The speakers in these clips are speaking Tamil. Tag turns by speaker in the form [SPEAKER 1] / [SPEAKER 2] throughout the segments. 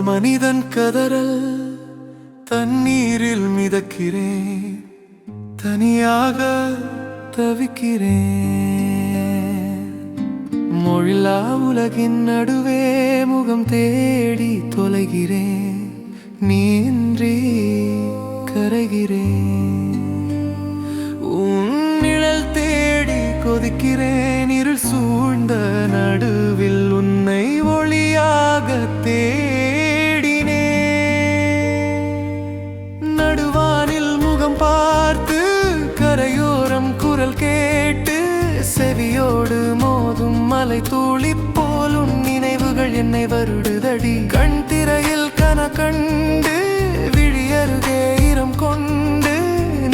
[SPEAKER 1] மனிதன் கதறல் தண்ணீரில் மிதக்கிறேன், தனியாக தவிக்கிறேன். மொழிலா உலகின் நடுவே முகம் தேடி தொலைகிறேன், நீன்றி கரைகிறேன். உன் நிழல் தேடி கொதிக்கிறேன், இருள் சூழ்ந்த நடுவில் உன்னை ஒளியாக தேடினேன். நடுவானில் முகம் பார்த்து கரையோரம் குரல் கேட்டு செவியோடு மோதும் மலை தூளி போலும் நினைவுகள் என்னை வருடுதடி. கண் திரையில் கனகண்டு விழியருகே ஈரம் கொண்டு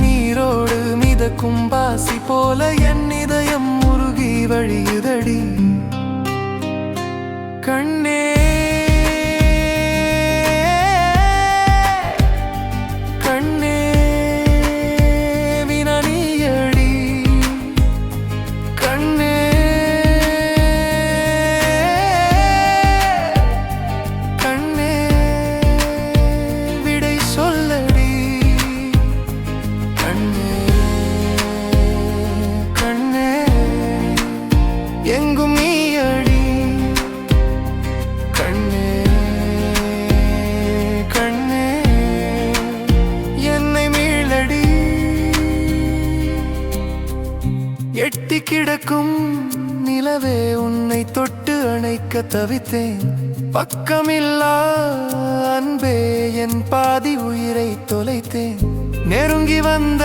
[SPEAKER 1] நீரோடு மிதக்கும் பாசி போல என் இதயம் முருகி வழியுதடி. கண்ணே எங்கும் நீயடி. கண்ணே கண்ணே என்னை மீளடி. எட்டி கிடக்கும் நிலவே உன்னை தொட்டு அணைக்க தவித்தேன். பக்கமில்லா அன்பே என் பாதி உயிரை தொலைத்தேன். நெருங்கி வந்த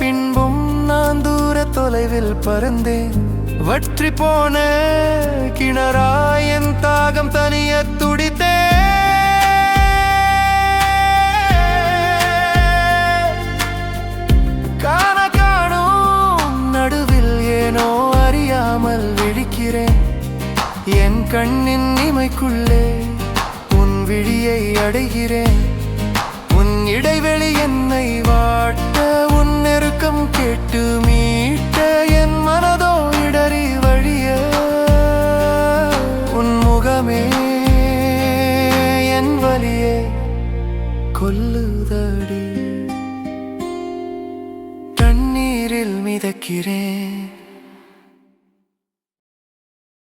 [SPEAKER 1] பின்பும் நான் தூர தொலைவில் பறந்தேன். வற்றி போன கிணறாய் என் தாகம் தனிய துடித்தே. காண காணும் நடுவில் ஏனோ அறியாமல் விழிக்கிறேன். என் கண்ணின் இமைக்குள்ளே உன் விழியை அடைகிறேன். உன் இடைவெளி என்னை வாட்ட, உன் நெருக்கம் கேட்டு மீட்ட என் மனதோ இடறி வழிய. உன் முகமே என் வலியே கொல்லுதடி. தண்ணீரில் மிதக்கிறேன்,